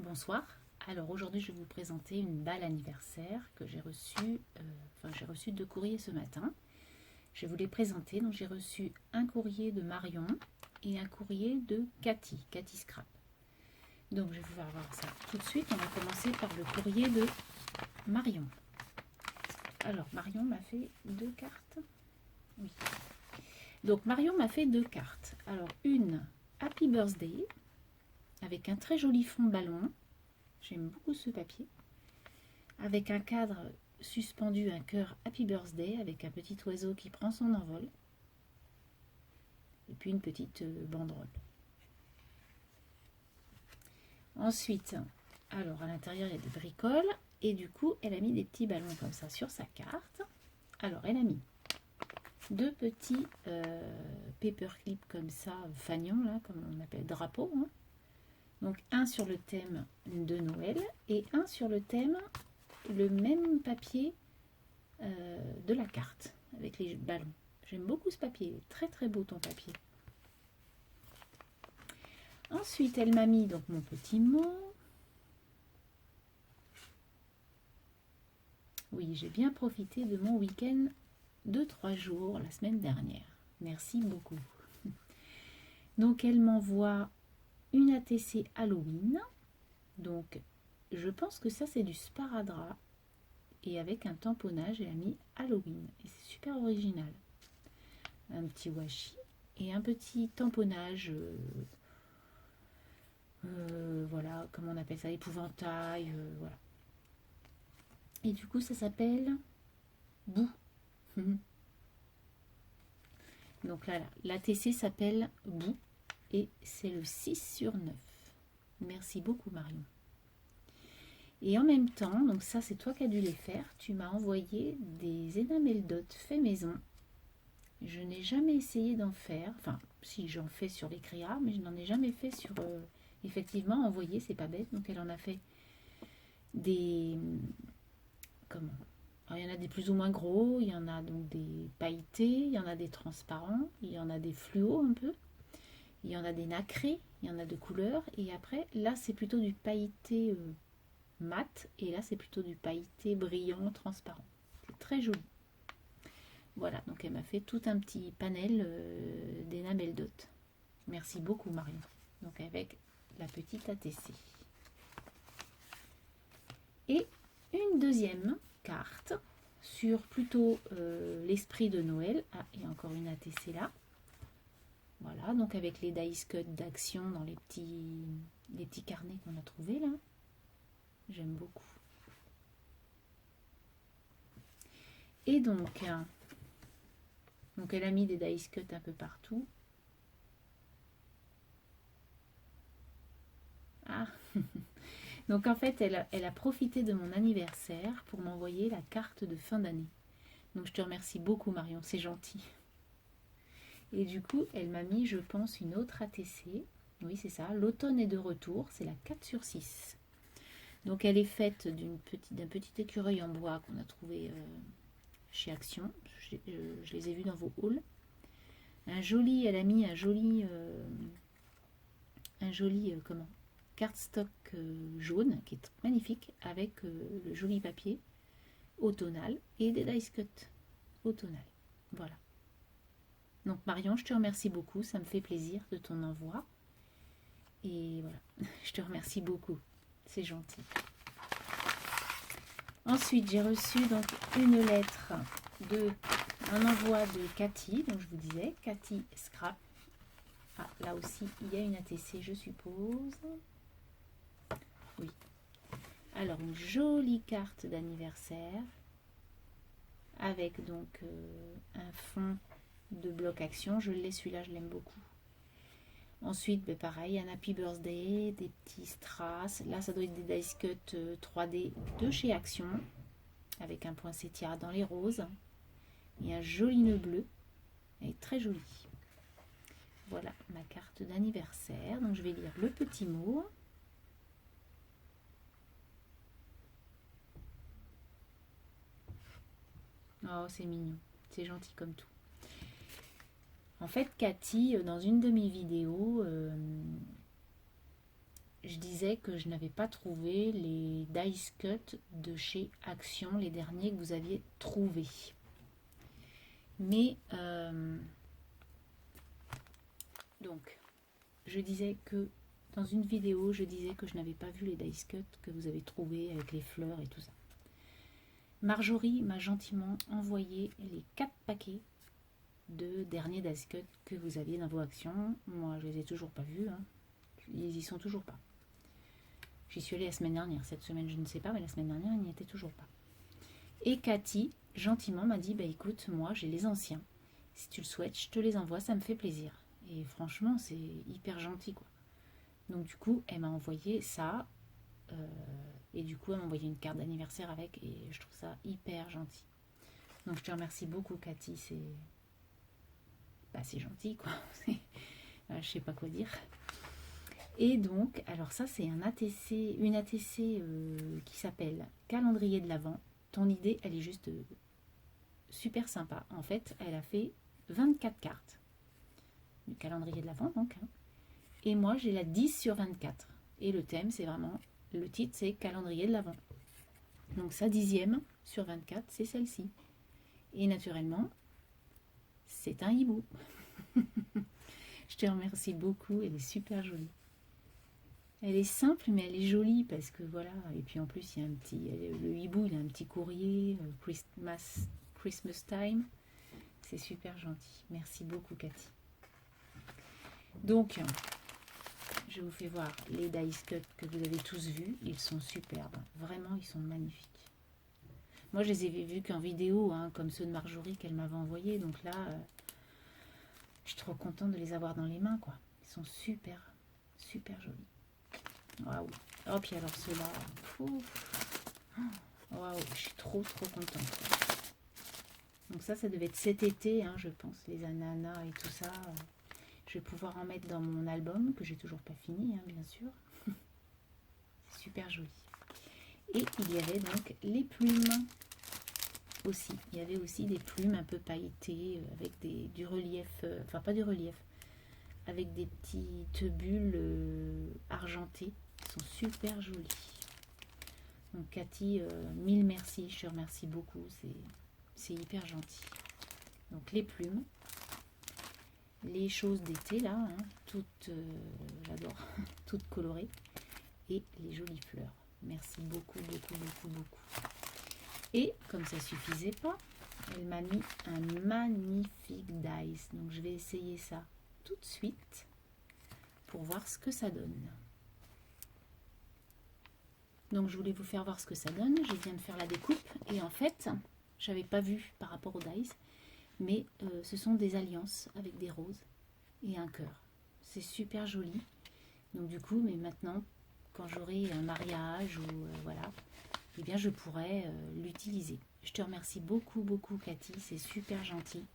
Bonsoir. Alors aujourd'hui je vais vous présenter une balle anniversaire que j'ai reçue, j'ai reçu 2 courriers ce matin. Je vais vous les présenter. Donc j'ai reçu un courrier de Marion et un courrier de Cathy Scrap. Donc je vais pouvoir voir ça tout de suite. On va commencer par le courrier de Marion. Alors Marion m'a fait 2 cartes. Oui. Donc Marion m'a fait 2 cartes. Alors une Happy Birthday avec un très joli fond ballon. J'aime beaucoup ce papier. Avec un cadre suspendu, un cœur Happy Birthday avec un petit oiseau qui prend son envol. Et puis une petite banderole. Ensuite, alors à l'intérieur il y a des bricoles. Et du coup, elle a mis des petits ballons comme ça sur sa carte. Alors, elle a mis 2 petits paperclips comme ça, fanions, là, comme on appelle drapeau. Hein. Donc, un sur le thème de Noël et un sur le thème, le même papier de la carte, avec les ballons. J'aime beaucoup ce papier, il est très très beau ton papier. Ensuite, elle m'a mis donc mon petit mot. Oui, j'ai bien profité de mon week-end de 3 jours la semaine dernière. Merci beaucoup. Donc, elle m'envoie une ATC Halloween. Donc, je pense que ça, c'est du sparadrap. Et avec un tamponnage, elle a mis Halloween. Et c'est super original. Un petit washi et un petit tamponnage. Voilà, comment on appelle ça, épouvantail. Voilà. Et du coup, ça s'appelle Boue. Donc là, l'ATC s'appelle Boue. Et c'est le 6/9. Merci beaucoup Marion. Et en même temps, donc ça c'est toi qui as dû les faire, tu m'as envoyé des enamel dot fait maison. Je n'ai jamais essayé d'en faire, enfin si j'en fais sur les créas, mais je n'en ai jamais fait sur effectivement envoyer, c'est pas bête. Donc elle en a fait des comment? Alors, il y en a des plus ou moins gros, il y en a donc des pailletés, il y en a des transparents, il y en a des fluos un peu. Il y en a des nacrés, il y en a de couleurs. Et après, là, c'est plutôt du pailleté mat. Et là, c'est plutôt du pailleté brillant, transparent. C'est très joli. Voilà, donc elle m'a fait tout un petit panel d'enamel dot. Merci beaucoup, Marion. Donc avec la petite ATC. Et une deuxième carte sur plutôt l'esprit de Noël. Ah, il y a encore une ATC là. Voilà, donc avec les dice cut d'action dans les petits carnets qu'on a trouvés là. J'aime beaucoup. Et donc elle a mis des dice cut un peu partout. Ah donc en fait, elle a profité de mon anniversaire pour m'envoyer la carte de fin d'année. Donc je te remercie beaucoup Marion, c'est gentil. Et du coup, elle m'a mis, je pense, une autre ATC. Oui, c'est ça. L'automne est de retour. C'est la 4/6. Donc, elle est faite d'un petit écureuil en bois qu'on a trouvé chez Action. Je les ai vus dans vos hauls. Elle a mis un joli comment, cardstock jaune qui est magnifique avec le joli papier automnal et des dice cut automnal. Voilà. Donc Marion, je te remercie beaucoup, ça me fait plaisir de ton envoi. Et voilà, je te remercie beaucoup, c'est gentil. Ensuite, j'ai reçu donc une lettre un envoi de Cathy, donc je vous disais, Cathy Scrap. Ah, là aussi, il y a une ATC, je suppose. Oui. Alors, une jolie carte d'anniversaire avec donc un fond de bloc action. Je l'ai, celui-là, je l'aime beaucoup. Ensuite, pareil, un Happy Birthday, des petits strass. Là, ça doit être des dice cut 3D de chez Action, avec un poinsettia dans les roses. Et un joli nœud bleu. Elle est très jolie. Voilà ma carte d'anniversaire. Donc, je vais lire le petit mot. Oh, c'est mignon. C'est gentil comme tout. En fait, Cathy, dans une de mes vidéos, je disais que je n'avais pas trouvé les dice cut de chez Action, les derniers que vous aviez trouvés. Mais, donc, je disais que, dans une vidéo, je disais que je n'avais pas vu les dice cut que vous avez trouvés avec les fleurs et tout ça. Marjorie m'a gentiment envoyé les 4 paquets de derniers dice cut que vous aviez dans vos actions. Moi, je les ai toujours pas vus, hein. Ils y sont toujours pas. J'y suis allée la semaine dernière. Cette semaine, je ne sais pas, mais la semaine dernière, il n'y était toujours pas. Et Cathy, gentiment, m'a dit, bah écoute, moi, j'ai les anciens. Si tu le souhaites, je te les envoie, ça me fait plaisir. Et franchement, c'est hyper gentil, quoi. Donc du coup, elle m'a envoyé ça. Et du coup, elle m'a envoyé une carte d'anniversaire avec. Et je trouve ça hyper gentil. Donc je te remercie beaucoup, Cathy. C'est gentil, quoi. Je sais pas quoi dire. Et donc, alors ça, c'est une ATC qui s'appelle Calendrier de l'Avent. Ton idée, elle est juste super sympa. En fait, elle a fait 24 cartes du calendrier de l'Avent, donc. Hein. Et moi, j'ai la 10 sur 24. Et le thème, c'est vraiment, le titre, c'est Calendrier de l'Avent. Donc sa 10e sur 24, c'est celle-ci. Et naturellement, c'est un hibou. Je te remercie beaucoup, elle est super jolie. Elle est simple, mais elle est jolie parce que voilà. Et puis en plus, il y a un petit, le hibou, il a un petit courrier, Christmas time. C'est super gentil. Merci beaucoup, Cathy. Donc, je vous fais voir les dice cut que vous avez tous vus. Ils sont superbes. Vraiment, ils sont magnifiques. Moi, je les ai vus qu'en vidéo, hein, comme ceux de Marjorie qu'elle m'avait envoyés. Donc là, je suis trop contente de les avoir dans les mains, quoi. Ils sont super, super jolis. Waouh. Oh, puis alors ceux-là. Waouh, je suis trop contente. Donc ça devait être cet été, hein, je pense, les ananas et tout ça. Je vais pouvoir en mettre dans mon album, que j'ai toujours pas fini, hein, bien sûr. C'est super joli. Et il y avait donc les plumes aussi. Il y avait aussi des plumes un peu pailletées, avec du relief, enfin pas du relief, avec des petites bulles argentées. Ils sont super jolis. Donc Cathy, mille merci, je te remercie beaucoup, c'est hyper gentil. Donc les plumes, les choses d'été là, hein, toutes, j'adore, toutes colorées, et les jolies fleurs. Merci beaucoup. Et comme ça suffisait pas, elle m'a mis un magnifique dice. Donc je vais essayer ça tout de suite pour voir ce que ça donne. Donc je voulais vous faire voir ce que ça donne. Je viens de faire la découpe et en fait, j'avais pas vu par rapport au dice, mais ce sont des alliances avec des roses et un cœur. C'est super joli. Donc du coup, mais maintenant, quand j'aurai un mariage ou voilà, eh bien je pourrais l'utiliser. Je te remercie beaucoup Cathy, c'est super gentil.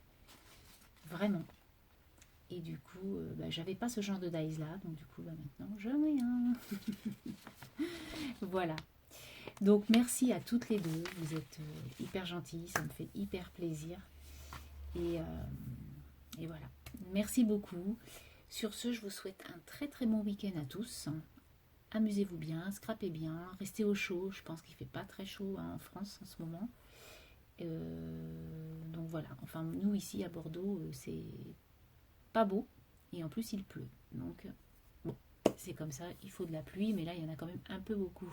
Vraiment. Et du coup, j'avais pas ce genre de dice là, donc du coup, maintenant, j'en ai un. Voilà. Donc, merci à toutes les deux. Vous êtes hyper gentilles, ça me fait hyper plaisir. Et voilà. Merci beaucoup. Sur ce, je vous souhaite un très bon week-end à tous. Amusez-vous bien, scrapez bien, restez au chaud. Je pense qu'il fait pas très chaud hein, en France en ce moment. Donc voilà. Enfin, nous ici à Bordeaux, c'est pas beau. Et en plus, il pleut. Donc, bon, c'est comme ça. Il faut de la pluie, mais là, il y en a quand même un peu beaucoup.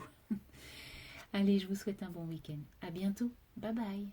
Allez, je vous souhaite un bon week-end. À bientôt. Bye bye.